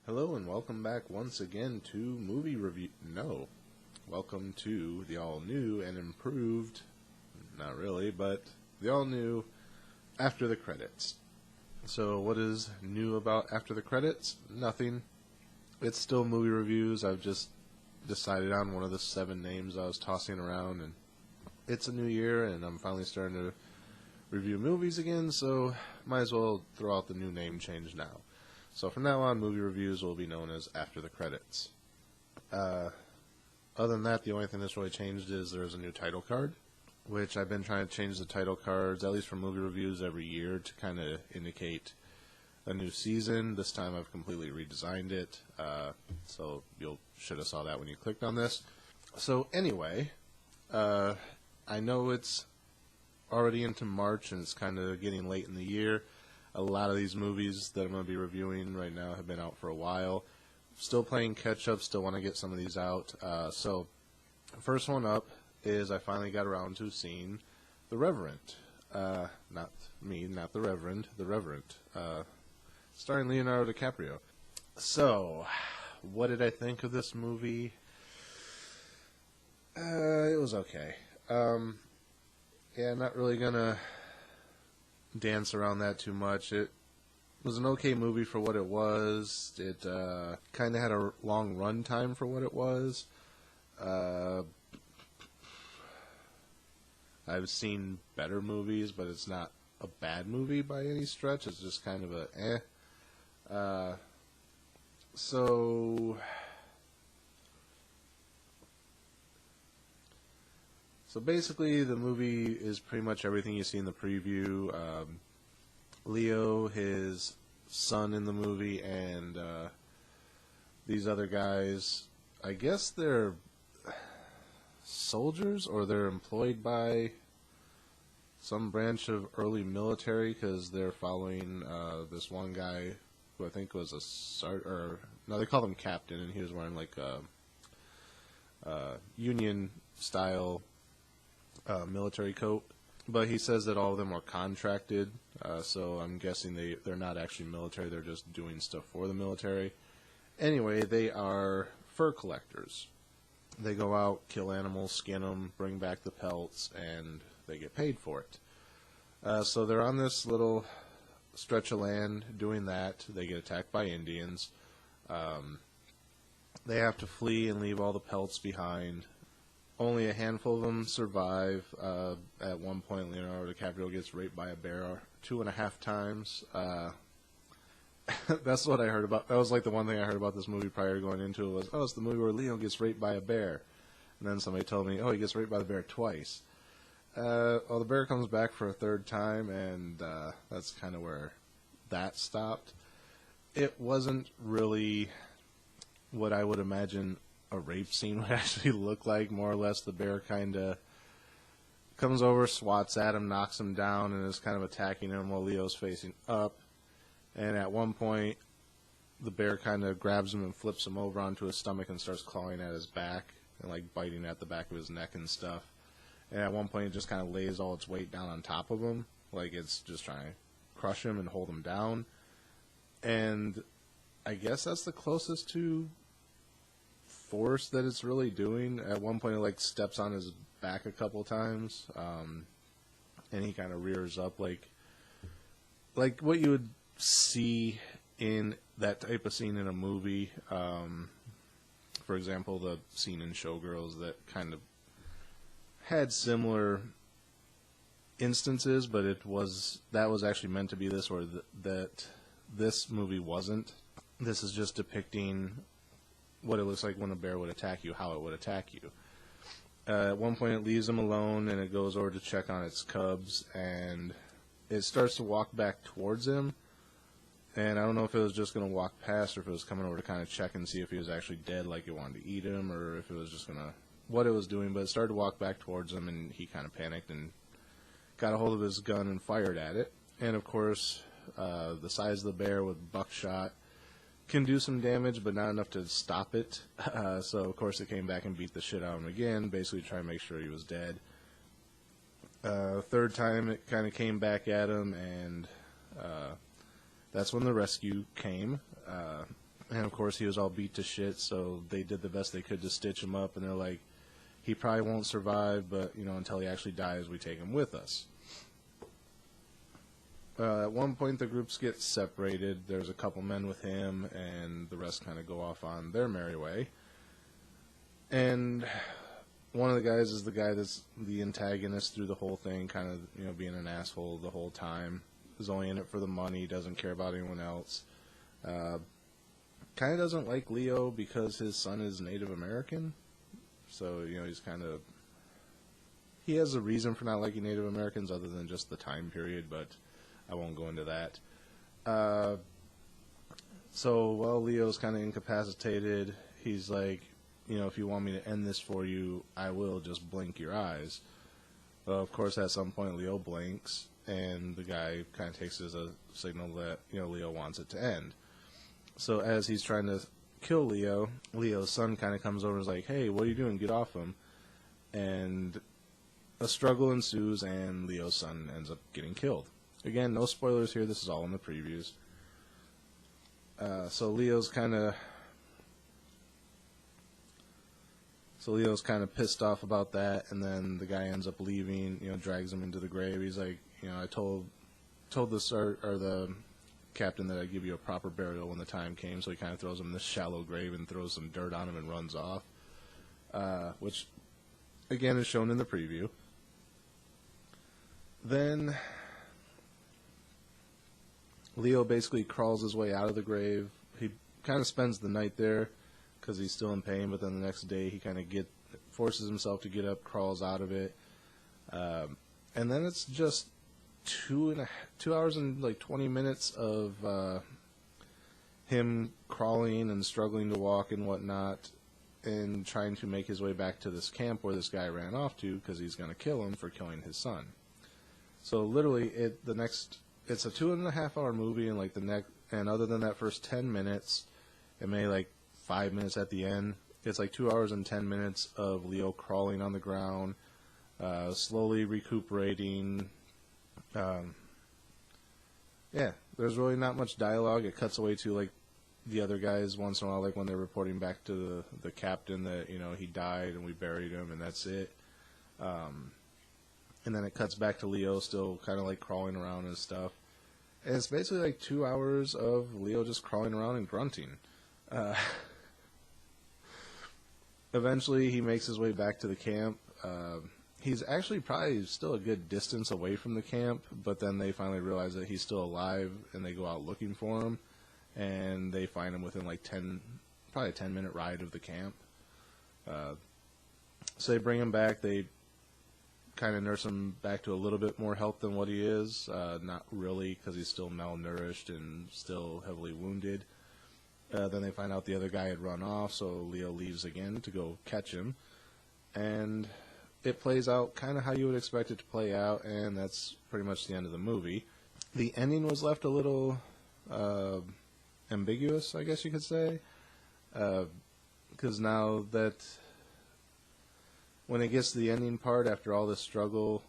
Hello and welcome back once again to Movie Review. No. Welcome to the all-new and improved, not really, but the all-new After the Credits. So what is new about After the Credits? Nothing. It's still movie reviews. I've just decided on one of the 7 names I was tossing around, and it's a new year, and I'm finally starting to review movies again, so might as well throw out the new name change now. So from now on, movie reviews will be known as After the Credits. Other than that, the only thing that's really changed is there's a new title card, which I've been trying to change the title cards, at least for movie reviews, every year to kind of indicate a new season. This time I've completely redesigned it, so you should have saw that when you clicked on this. So anyway, I know it's already into March and it's kind of getting late in the year. A lot of these movies that I'm going to be reviewing right now have been out for a while. Still playing catch-up, still want to get some of these out. So, first one up is I finally got around to seeing The Revenant. Not me, not The Reverend, The Revenant. Starring Leonardo DiCaprio. So, what did I think of this movie? It was okay. Yeah, not really gonna dance around that too much. It was an okay movie for what it was. It kind of had a long run time for what it was. I've seen better movies, but it's not a bad movie by any stretch. It's just kind of a So basically, the movie is pretty much everything you see in the preview. Leo, his son in the movie, and these other guys, I guess they're soldiers or they're employed by some branch of early military because they're following this one guy who I think was a they called him captain, and he was wearing like a Union-style military coat, but he says that all of them are contracted, so I'm guessing they're not actually military, they're just doing stuff for the military. Anyway, they are fur collectors. They go out, kill animals, skin them, bring back the pelts, and they get paid for it. So they're on this little stretch of land doing that. They get attacked by Indians. They have to flee and leave all the pelts behind. Only a handful of them survive. At one point, Leonardo DiCaprio gets raped by a bear 2.5 times. That's what I heard about. That was like the one thing I heard about this movie prior to going into it was, oh, it's the movie where Leo gets raped by a bear. And then somebody told me, oh, he gets raped by the bear twice. Well, the bear comes back for a 3rd time, and that's kind of where that stopped. It wasn't really what I would imagine a rape scene would actually look like. More or less, the bear kind of comes over, swats at him, knocks him down, and is kind of attacking him while Leo's facing up. And at one point, the bear kind of grabs him and flips him over onto his stomach and starts clawing at his back and like biting at the back of his neck and stuff. And at one point, it just kind of lays all its weight down on top of him, like it's just trying to crush him and hold him down. And I guess that's the closest to force that it's really doing. At one point, it like steps on his back a couple times, and he kind of rears up like what you would see in that type of scene in a movie. For example, the scene in Showgirls that kind of had similar instances, but that was actually meant to be this, or that this movie wasn't. This is just depicting what it looks like when a bear would attack you, how it would attack you. At one point, it leaves him alone, and it goes over to check on its cubs, and it starts to walk back towards him. And I don't know if it was just going to walk past, or if it was coming over to kind of check and see if he was actually dead, like it wanted to eat him, or if it was just going to what it was doing. But it started to walk back towards him, and he kind of panicked and got a hold of his gun and fired at it. And of course, the size of the bear with buckshot can do some damage, but not enough to stop it. So, of course, it came back and beat the shit out of him again, basically trying to make sure he was dead. 3rd time, it kind of came back at him, and that's when the rescue came. And of course he was all beat to shit, so they did the best they could to stitch him up, and they're like, he probably won't survive, but, you know, until he actually dies, we take him with us. At one point, the groups get separated. There's a couple men with him, and the rest kind of go off on their merry way. And one of the guys is the guy that's the antagonist through the whole thing, kind of, you know, being an asshole the whole time. Is only in it for the money, doesn't care about anyone else. Kind of doesn't like Leo because his son is Native American. So, you know, he's kind of... He has a reason for not liking Native Americans other than just the time period, but I won't go into that. So, while Leo's kind of incapacitated, he's like, you know, if you want me to end this for you, I will, just blink your eyes. Well, of course, at some point, Leo blinks, and the guy kind of takes it as a signal that, you know, Leo wants it to end. So, as he's trying to kill Leo, Leo's son kind of comes over and is like, hey, what are you doing? Get off him. And a struggle ensues, and Leo's son ends up getting killed. Again, no spoilers here. This is all in the previews. So Leo's kind of pissed off about that, and then the guy ends up leaving. You know, drags him into the grave. He's like, you know, I told the captain that I'd give you a proper burial when the time came. So he kind of throws him in this shallow grave and throws some dirt on him and runs off, which again is shown in the preview. Then Leo basically crawls his way out of the grave. He kind of spends the night there because he's still in pain, but then the next day he kind of forces himself to get up, crawls out of it, and then it's just 2 hours and like 20 minutes of him crawling and struggling to walk and whatnot, and trying to make his way back to this camp where this guy ran off to because he's going to kill him for killing his son. So literally, it's a 2.5 hour movie, and other than that first 10 minutes, and maybe like 5 minutes at the end, it's like 2 hours and 10 minutes of Leo crawling on the ground, slowly recuperating. Yeah, there's really not much dialogue. It cuts away to like the other guys once in a while, like when they're reporting back to the captain that, you know, he died and we buried him, and that's it. And then it cuts back to Leo still kind of like crawling around and stuff. And it's basically like 2 hours of Leo just crawling around and grunting. Eventually he makes his way back to the camp. He's actually probably still a good distance away from the camp, but then they finally realize that he's still alive, and they go out looking for him, and they find him within like probably a 10-minute ride of the camp. So they bring him back. They kind of nurse him back to a little bit more health than what he is. Not really, because he's still malnourished and still heavily wounded. Then they find out the other guy had run off, so Leo leaves again to go catch him. And it plays out kind of how you would expect it to play out, and that's pretty much the end of the movie. The ending was left a little ambiguous, I guess you could say, because now that when it gets to the ending part, after all this struggle,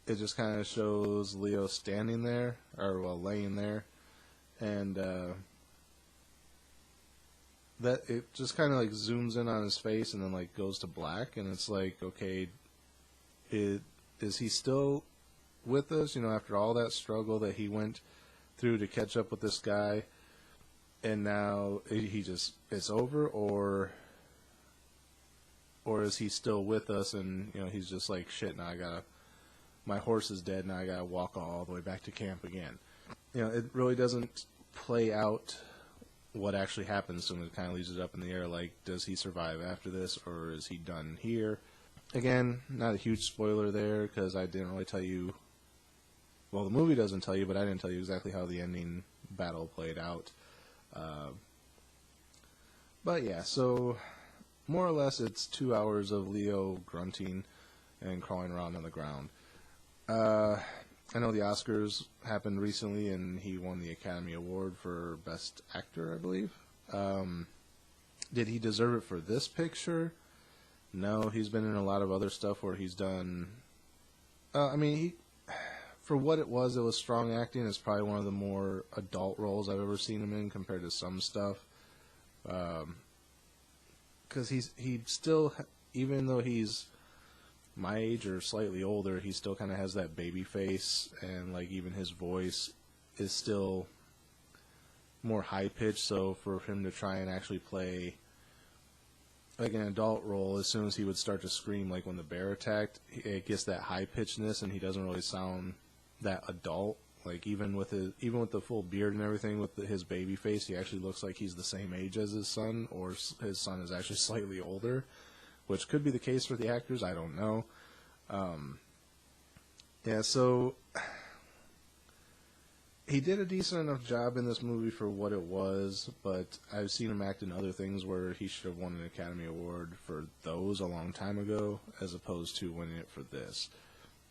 it just kind of shows Leo standing there, or well, laying there, and that it just kind of like zooms in on his face and then like goes to black, and it's like, okay, is he still with us? You know, after all that struggle that he went through to catch up with this guy, and now it's over, or is he still with us? And you know, he's just like, shit, now my horse is dead, now I gotta walk all the way back to camp again. You know, it really doesn't play out what actually happens to him. It kind of leaves it up in the air, like, does he survive after this, or is he done here? Again, not a huge spoiler there, because I didn't really tell you, well, the movie doesn't tell you, but I didn't tell you exactly how the ending battle played out. But yeah, so more or less it's 2 hours of Leo grunting and crawling around on the ground. I know the Oscars happened recently, and he won the Academy Award for Best Actor, I believe. Did he deserve it for this picture? No, he's been in a lot of other stuff where he's done... for what it was strong acting. It's probably one of the more adult roles I've ever seen him in compared to some stuff. Because he still, even though he's my age or slightly older, he still kind of has that baby face, and like even his voice is still more high pitched. So for him to try and actually play like an adult role, as soon as he would start to scream, like when the bear attacked, it gets that high pitchedness, and he doesn't really sound that adult. Like even with the full beard and everything, with his baby face, he actually looks like he's the same age as his son, or his son is actually slightly older, which could be the case for the actors. I don't know. Yeah, so he did a decent enough job in this movie for what it was, but I've seen him act in other things where he should have won an Academy Award for those a long time ago, as opposed to winning it for this.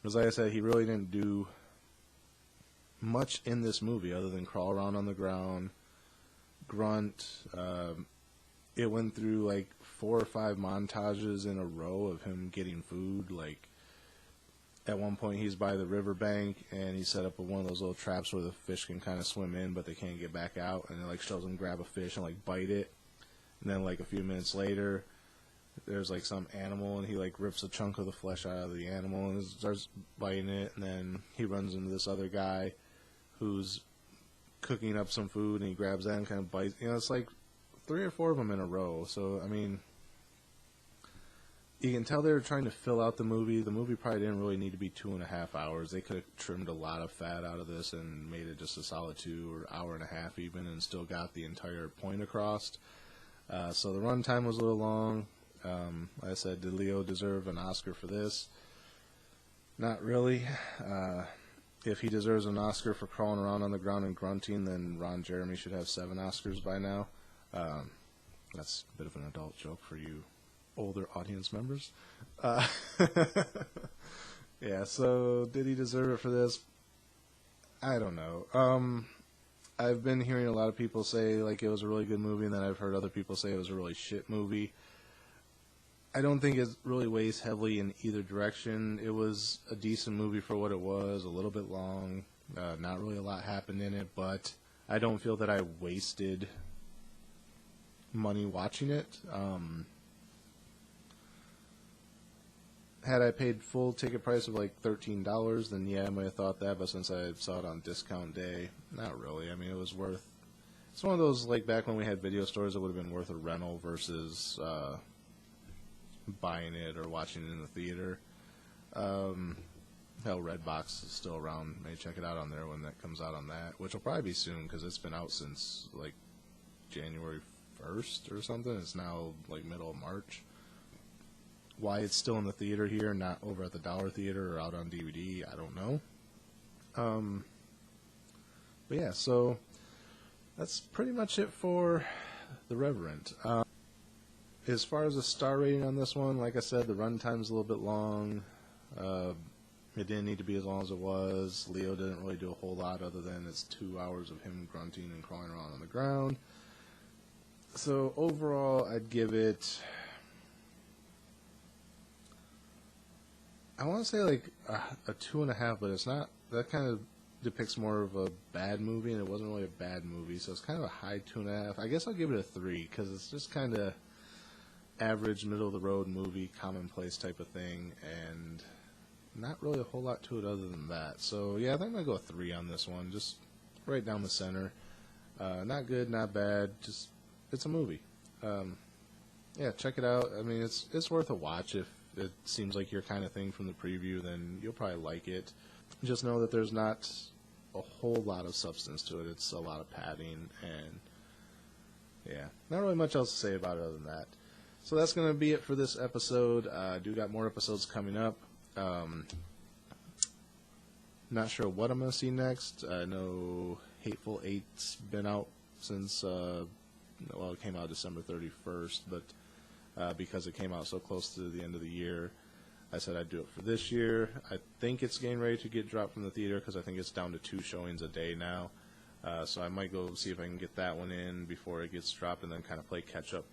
Because like I said, he really didn't do much in this movie other than crawl around on the ground, grunt. It went through like 4 or 5 montages in a row of him getting food. Like at one point he's by the riverbank and he set up one of those little traps where the fish can kind of swim in but they can't get back out, and it like shows him grab a fish and like bite it, and then like a few minutes later there's like some animal and he like rips a chunk of the flesh out of the animal and starts biting it, and then he runs into this other guy who's cooking up some food and he grabs that and kind of bites. You know, it's like 3 or 4 of them in a row. So I mean, you can tell they were trying to fill out the movie. The movie probably didn't really need to be 2.5 hours. They could have trimmed a lot of fat out of this and made it just a solid 2 or hour and a half even, and still got the entire point across. So the runtime was a little long. Like I said, did Leo deserve an Oscar for this? Not really. If he deserves an Oscar for crawling around on the ground and grunting, then Ron Jeremy should have 7 Oscars by now. That's a bit of an adult joke for you older audience members. Yeah, so did he deserve it for this? I don't know. I've been hearing a lot of people say like it was a really good movie, and then I've heard other people say it was a really shit movie. I don't think it really weighs heavily in either direction. It was a decent movie for what it was, a little bit long, not really a lot happened in it, but I don't feel that I wasted money watching it. Had I paid full ticket price of like $13, then yeah, I might have thought that, but since I saw it on discount day, not really. I mean, it was worth, it's one of those, like back when we had video stores, it would have been worth a rental versus buying it or watching it in the theater. Hell, Redbox is still around. May check it out on there when that comes out on that, which will probably be soon because it's been out since like January 1st or something. It's now like middle of March. Why it's still in the theater here, not over at the Dollar Theater or out on DVD, I don't know. But yeah, so that's pretty much it for The Revenant. As far as the star rating on this one, like I said, the runtime's a little bit long. It didn't need to be as long as it was. Leo didn't really do a whole lot other than it's 2 hours of him grunting and crawling around on the ground. So overall, I'd give it, I want to say like a 2.5, but it's not. That kind of depicts more of a bad movie, and it wasn't really a bad movie, so it's kind of a high 2.5. I guess I'll give it a 3 because it's just kind of average, middle of the road movie, commonplace type of thing, and not really a whole lot to it other than that. So yeah, I think I'm gonna go a 3 on this one, just right down the center. Not good, not bad, just it's a movie. Yeah, check it out. I mean, it's worth a watch. If it seems like your kind of thing from the preview, then you'll probably like it. Just know that there's not a whole lot of substance to it. It's a lot of padding, and yeah, not really much else to say about it other than that. So that's going to be it for this episode. I do got more episodes coming up. Not sure what I'm going to see next. I know Hateful Eight's been out since, well, it came out December 31st, but because it came out so close to the end of the year, I said I'd do it for this year. I think it's getting ready to get dropped from the theater because I think it's down to 2 showings a day now. So I might go see if I can get that one in before it gets dropped and then kind of play catch-up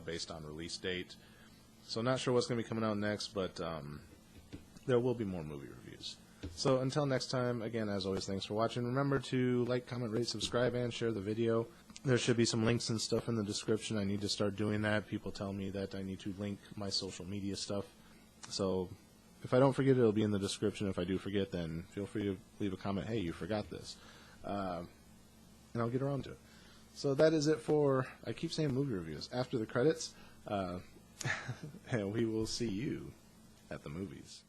based on release date. So not sure what's going to be coming out next, but there will be more movie reviews. So until next time, again, as always, thanks for watching. Remember to like, comment, rate, subscribe, and share the video. There should be some links and stuff in the description. I need to start doing that. People tell me that I need to link my social media stuff. So if I don't forget, it'll be in the description. If I do forget, then feel free to leave a comment. Hey, you forgot this. And I'll get around to it. So that is it for, I keep saying movie reviews, after the credits. And we will see you at the movies.